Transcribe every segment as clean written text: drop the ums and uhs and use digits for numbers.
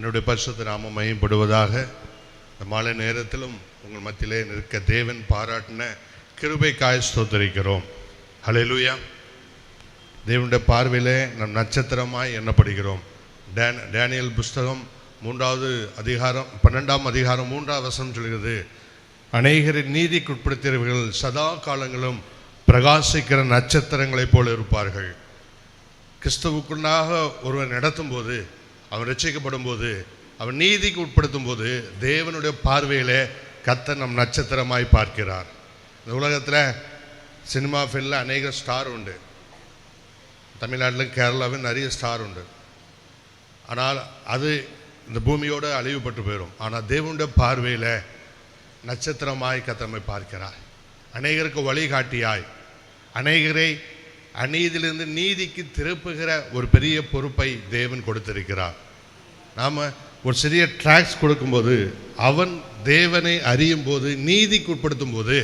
என்னுடைய பரிசுத்த நாமம் மகிமைப்படுவதாக. மாலை நேரத்திலும் உங்கள் மத்தியிலே நிற்க தேவன் பாராட்டின கிருபைக்காய் ஸ்தோத்திரிக்கிறோம். ஹல்லேலூயா. தேவனுடைய பார்வையிலே நம் நட்சத்திரமாய் எண்ணப்படுகிறோம். டேனியல் புஸ்தகம் 3வது அதிகாரம் 12ஆம் அதிகாரம் 3வது வசனம் சொல்கிறது, அநேகரின் நீதிக்குட்படுத்தியவர்கள் சதா காலங்களும் பிரகாசிக்கிற நட்சத்திரங்களைப் போல இருப்பார்கள். கிறிஸ்துவுக்குள்ளாக ஒருவன் நடத்தும் போது, அவன் ரட்சிக்கப்படும் போது, அவன் நீதிக்கு உட்படுத்தும் போது தேவனுடைய பார்வையிலே கர்த்தர் நம் நட்சத்திரமாய் பார்க்கிறார். இந்த உலகத்தில் சினிமா ஃபீல்டில் அநேக ஸ்டார் உண்டு. தமிழ்நாட்டில் கேரளாவில் நிறைய ஸ்டார் உண்டு. ஆனால் அது இந்த பூமியோடு அழிவுபட்டு போயிடும். ஆனால் தேவனுடைய பார்வையில் நட்சத்திரமாய் கர்த்தர் பார்க்கிறார். அநேகருக்கு வழிகாட்டியாய், அநேகரை அநீதியிலிருந்து நீதிக்கு திருப்புகிற ஒரு பெரிய பொறுப்பை தேவன் கொடுத்திருக்கிறார். நாம் ஒரு சிறிய ட்ராக்ஸ் கொடுக்கும்போது, அவன் தேவனை அறியும் போது, நீதிக்கு உட்படுத்தும் போது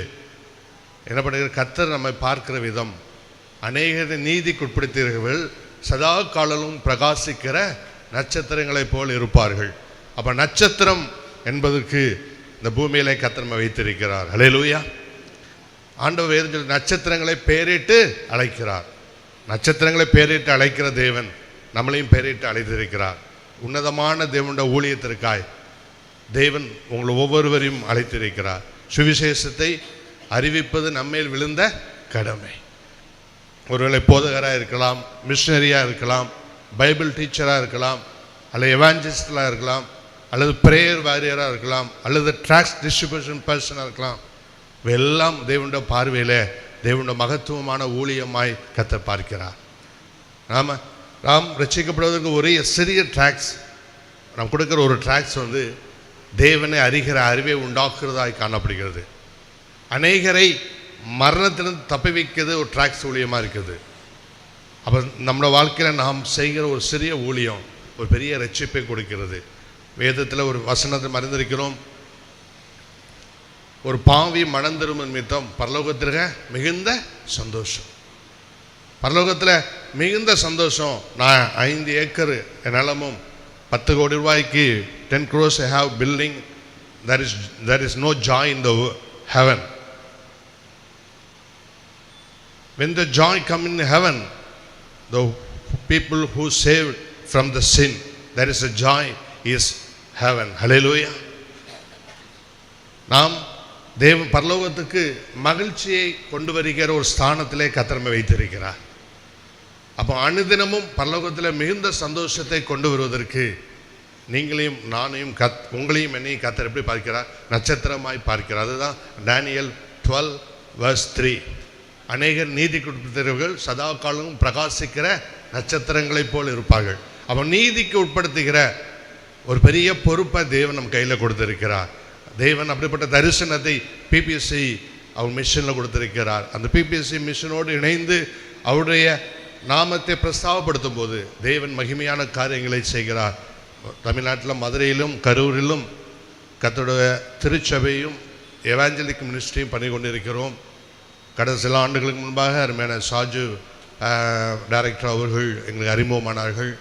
என்ன பண்ணுகிற கர்த்தர் நம்மை பார்க்கிற விதம், அநேகரை நீதிக்கு உட்படுத்தியவர்கள் சதா காலமும் பிரகாசிக்கிற நட்சத்திரங்களைப் போல் இருப்பார்கள். அப்போ நட்சத்திரம் என்பதற்கு இந்த பூமியிலே கர்த்தர் நம்மை வைத்திருக்கிறார். ஹல்லேலூயா. ஆண்டவர் வேறு நட்சத்திரங்களை பெயரிட்டு அழைக்கிறார். நட்சத்திரங்களை பெயரிட்டு அழைக்கிற தேவன் நம்மளையும் பெயரிட்டு அழைத்திருக்கிறார். உன்னதமான தேவனுடைய ஊழியத்திற்காய் தேவன் உங்களை ஒவ்வொருவரையும் அழைத்திருக்கிறார். சுவிசேஷத்தை அறிவிப்பது நம்மேல் விழுந்த கடமை. ஒருவேளை போதகராக இருக்கலாம், மிஷனரியாக இருக்கலாம், பைபிள் டீச்சராக இருக்கலாம், அல்லது எவாஞ்சலிஸ்டாக இருக்கலாம், அல்லது பிரேயர் வாரியராக இருக்கலாம், அல்லது ட்ராக்ஸ் டிஸ்ட்ரிபியூஷன் பர்சனாக இருக்கலாம். எல்லாம் தேவனுடைய பார்வையில் தேவனுடைய மகத்துவமான ஊழியமாய் கர்த்தர் பார்க்கிறார். நாம் ரட்சிக்கப்படுவதற்கு ஒரே சிறிய ட்ராக்ஸ், நாம் கொடுக்குற ஒரு ட்ராக்ஸ் தேவனை அறிகிற அறிவை உண்டாக்குறதாய் காணப்படுகிறது. அநேகரை மரணத்திலிருந்து தப்பி வைக்கிறது ஒரு ட்ராக்ஸ் ஊழியமாக இருக்குது. அப்போ நம்மளோட வாழ்க்கையில் நாம் செய்கிற ஒரு சிறிய ஊழியம் ஒரு பெரிய ரட்சிப்பை கொடுக்கிறது. வேதத்தில் ஒரு வசனத்தை மறந்திருக்கிறோம், ஒரு பாவி மனம் திரும்பும் நிமித்தம் பரலோகத்திற்கு மிகுந்த சந்தோஷம். பரலோகத்தில் மிகுந்த சந்தோஷம். நான் 5 ஏக்கர் நிலமும் 10 கோடி ரூபாய்க்கு 10 crores I have building. There is no joy in the heaven. When the joy come in heaven, the people who saved from the sin, there is a joy is heaven. Hallelujah. நாம் தேவ பரலோகத்துக்கு மகிழ்ச்சியை கொண்டு வருகிற ஒரு ஸ்தானத்திலே கர்த்தர் வைத்திருக்கிறார். அப்போ அனுதினமும் பரலோகத்தில் மிகுந்த சந்தோஷத்தை கொண்டு வருவதற்கு நீங்களையும் நானையும் உங்களையும் என்னையும் கர்த்தர் எப்படி பார்க்கிறார்? நட்சத்திரமாய் பார்க்கிறார். அதுதான் டேனியல் 12:3. அநேகர் நீதிக்கு உட்படுத்துகிறவர்கள் சதா காலமும் பிரகாசிக்கிற நட்சத்திரங்களைப் போல் இருப்பார்கள். அப்போ நீதிக்கு உட்படுத்துகிற ஒரு பெரிய பொறுப்பை தேவன் நம் கையில் கொடுத்திருக்கிறார். தேவன் அப்படிப்பட்ட தரிசனத்தை பிபிஎஸ்சி அவர் மிஷனில் கொடுத்திருக்கிறார். அந்த பிபிஎஸ்சி மிஷனோடு இணைந்து அவருடைய நாமத்தை பிரஸ்தாபப்படுத்தும் போது தேவன் மகிமையான காரியங்களை செய்கிறார். தமிழ்நாட்டில் மதுரையிலும் கரூரிலும் கர்த்தருடைய திருச்சபையும் எவாஞ்சலிக் மினிஸ்ட்ரியும் பண்ணி கொண்டிருக்கிறோம். கடந்த சில ஆண்டுகளுக்கு முன்பாக அருமையான சாஜு டைரக்டர் அவர்கள் எங்களுக்கு அறிமுகமானார்கள்.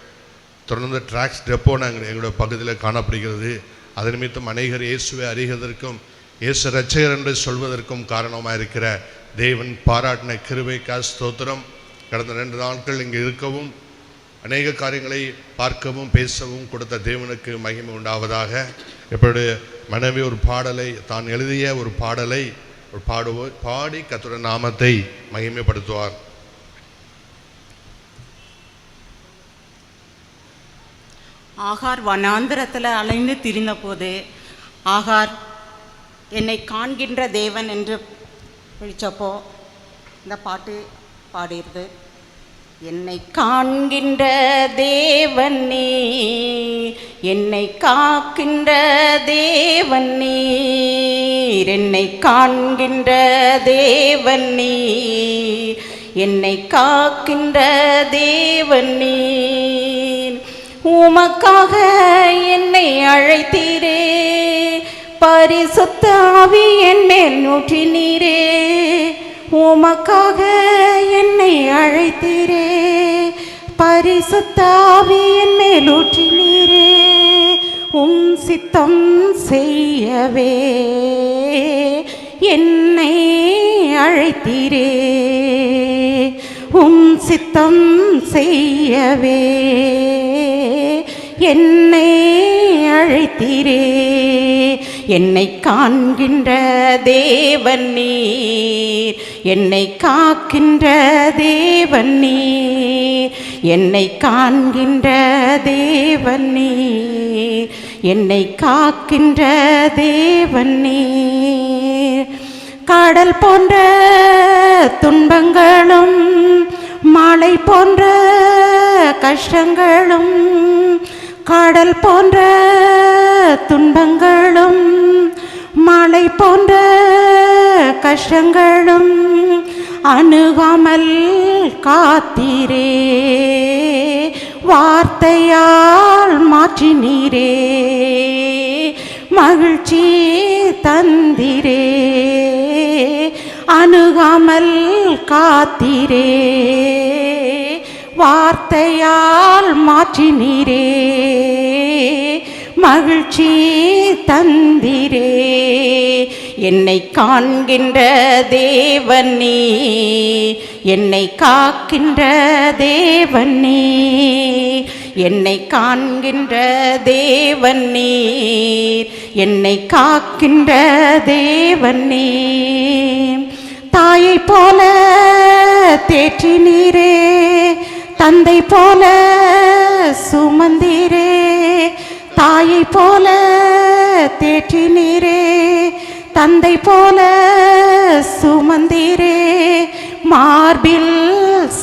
தொடர்ந்து ட்ராக்ஸ் டெப்போ எங்களுடைய பகுதியில் காணப்படுகிறது. அது நிமித்தம் அநேகர் இயேசுவை அறிகிறதற்கும் இயேசு இரட்சகர் என்று சொல்வதற்கும் காரணமாக இருக்கிற தேவன் பாராட்டின கிருபைக்காய் ஸ்தோத்திரம். கடந்த 2 நாட்கள் இங்கே இருக்கவும் அநேக காரியங்களை பார்க்கவும் பேசவும் கொடுத்த தேவனுக்கு மகிமை உண்டாவதாக. எப்படிய மனைவி ஒரு பாடலை, தான் எழுதிய ஒரு பாடலை பாடி கர்த்தருடைய நாமத்தை மகிமைப்படுத்துவார். ஆகார் வனாந்திரத்தில் அலைந்து திரிந்த போது ஆகார் என்னை காண்கின்ற தேவன் என்று விழிச்சப்போ இந்த பாட்டு பாடிடுது. என்னை காண்கின்ற தேவன் நீர், என்னை காக்கின்ற தேவன் நீர், என்னை காண்கின்ற தேவன் நீர், என்னை காக்கின்ற தேவன் நீர். உமக்காக என்னை அழைத்தீரே, பரிசுத்த ஆவி என் மேல் ஊற்றினீரே. உமக்காக என்னை அழைத்தீரே, பரிசுத்த ஆவி என் மேல் ஊற்றினீரே. சித்தம் செய்யவே என்னை அழைத்தீரே, உம் சித்தம் செய்யவே என்னை அழைத்தீரே. என்னை காண்கின்ற தேவன் நீர், என்னை காக்கின்ற தேவன் நீர், என்னை காண்கின்ற தேவன் நீர், என்னை காக்கின்ற தேவன் நீர். கடல் போன்ற துன்பங்களும் மலை போன்ற கஷ்டங்களும், கடல் போன்ற துன்பங்களும் மலை போன்ற கஷ்டங்களும் அணுகாமல் காத்தீரே, வார்த்தையால் மாற்றினீரே, மகிழ்ச்சி தந்திரே, அணுகாமல் காத்தீரே, வார்த்தையால் மாற்றினீரே, மகிழ்ச்சி தந்திரே. என்னை காண்கின்ற தேவன் நீர், என்னை காக்கின்ற தேவன் நீர், என்னை காண்கின்ற தேவன் நீர், என்னை காக்கின்ற தேவன் நீர். தாயை போல தேற்றினீரே, தந்தை போல சுமந்தீரே, தாயை போல தேற்றினீரே, தந்தை போல சுமந்தீரே, மார்பில்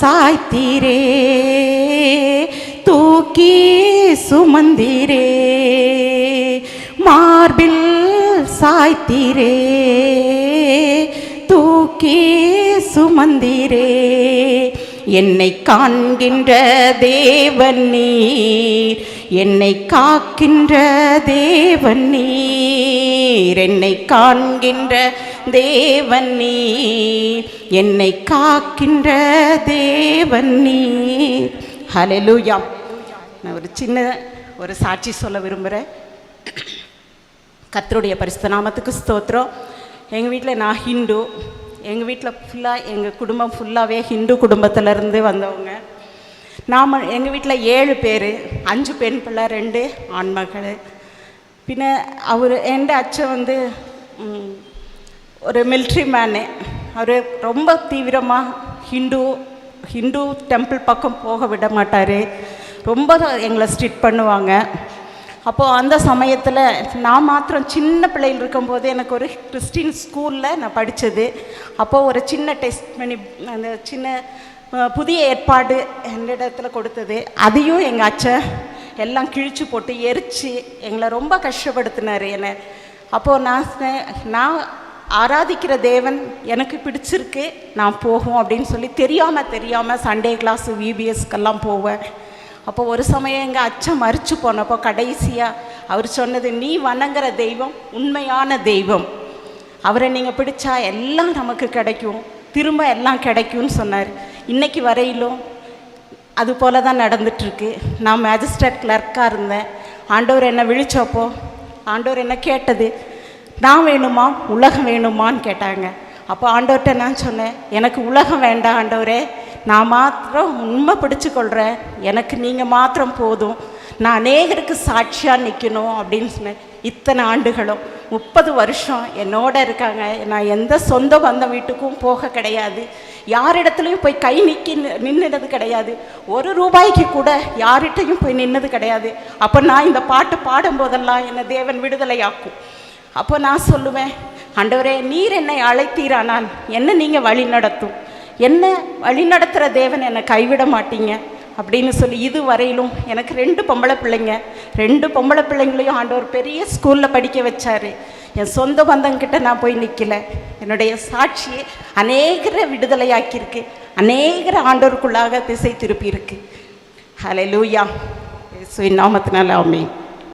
சாய்த்தீரே, தூக்கி சுமந்தீரே, மார்பில் சாய்த்தீரே, தூக்கி சுமந்தீரே. என்னை காண்கின்ற தேவன் நீர், என்னை காக்கின்ற தேவன் நீர், என்னை காண்கின்ற தேவன் நீர், என்னை காக்கின்ற தேவன் நீர். ஹல்லேலூயா. நான் ஒரு சாட்சி சொல்ல விரும்புகிறேன். கர்த்தருடைய பரிசுத்த நாமத்துக்கு ஸ்தோத்திரம். எங்கள் வீட்டில் நான் ஹிந்து, எங்கள் வீட்டில் ஃபுல்லாக எங்கள் குடும்பம் ஃபுல்லாகவே ஹிந்து குடும்பத்திலேருந்து வந்தவங்க. எங்கள் வீட்டில் 7 பேர், 5 பெண் பிள்ளை, 2 ஆண்மகள். பின்ன என் அச்சன் ஒரு மிலிட்ரி மேனு. அவர் ரொம்ப தீவிரமாக ஹிந்து டெம்பிள் பக்கம் போக விட மாட்டார், ரொம்ப எங்களை ஸ்ட்ரிக்ட் பண்ணுவாங்க. அப்போது அந்த சமயத்தில் நான் மாத்திரம் சின்ன பிள்ளைகள் இருக்கும்போது எனக்கு ஒரு கிறிஸ்டின் ஸ்கூலில் நான் படித்தது. அப்போது ஒரு சின்ன டெஸ்ட் பண்ணி அந்த சின்ன புதிய ஏற்பாடு என்னிடத்துல கொடுத்தது. அதையும் எங்கள் அச்சன் எல்லாம் கிழிச்சு போட்டு எரித்து எங்களை ரொம்ப கஷ்டப்படுத்தினார் என்னை. அப்போது நான் ஆராதிக்கிற தேவன் எனக்கு பிடிச்சிருக்கு, நான் போகும் அப்படின்னு சொல்லி தெரியாமல் சண்டே கிளாஸு விபிஎஸ்க்கெல்லாம் போவேன். அப்போ ஒரு சமயம் எங்கள் அச்சன் மரித்து போனப்போ கடைசியாக அவர் சொன்னது, நீ வணங்குற தெய்வம் உண்மையான தெய்வம், அவரை நீங்கள் பிடிச்சா எல்லாம் நமக்கு கிடைக்கும், திரும்ப எல்லாம் கிடைக்கும்னு சொன்னார். இன்றைக்கி வரையிலும் அது போல தான் நடந்துகிட்ருக்கு. நான் மேஜிஸ்ட்ரேட் கிளர்க்காக இருந்தேன். ஆண்டவர் என்னை விழிச்சப்போ ஆண்டவர் என்ன கேட்டது, நான் வேணுமா உலகம் வேணுமான்னு கேட்டாங்க. அப்போ ஆண்டவர்கிட்ட நான் சொன்னேன், எனக்கு உலகம் வேண்டாம் ஆண்டவரே, நான் மாத்திரம் உண்மை பிடிச்சிக்கொள்கிறேன், எனக்கு நீங்கள் மாத்திரம் போதும், நான் அநேகருக்கு சாட்சியாக நிற்கணும் அப்படின்னு சொன்னேன். இத்தனை ஆண்டுகளும் 30 வருஷம் என்னோட இருக்காங்க. நான் எந்த சொந்த பந்த வீட்டுக்கும் போக கிடையாது, யாரிடத்துலையும் போய் கை நின்னது கிடையாது, ₹1 கூட யார்கிட்டையும் போய் நின்னது கிடையாது. அப்போ நான் இந்த பாட்டு பாடும்போதெல்லாம் என்னை தேவன் விடுதலையாக்கும். அப்போ நான் சொல்லுவேன், ஆண்டவரே நீர் என்னை அழைத்தீரானால் என்ன நீங்கள் வழி நடத்தும், என்ன வழி நடத்துகிற தேவன் என்னை கைவிட மாட்டீங்க அப்படின்னு சொல்லி இதுவரையிலும் எனக்கு 2 பொம்பளை பிள்ளைங்க, 2 பொம்பளை பிள்ளைங்களையும் ஆண்டவர் பெரிய ஸ்கூலில் படிக்க வச்சார். என் சொந்த பந்தங்கிட்ட நான் போய் நிற்கல. என்னுடைய சாட்சியை அநேகரை விடுதலையாக்கியிருக்கு, அநேகரை ஆண்டவருக்குள்ளாக திசை திருப்பி இருக்கு. ஹல்லேலூயா. இயேசுவின் நாமத்தினால ஆமென்.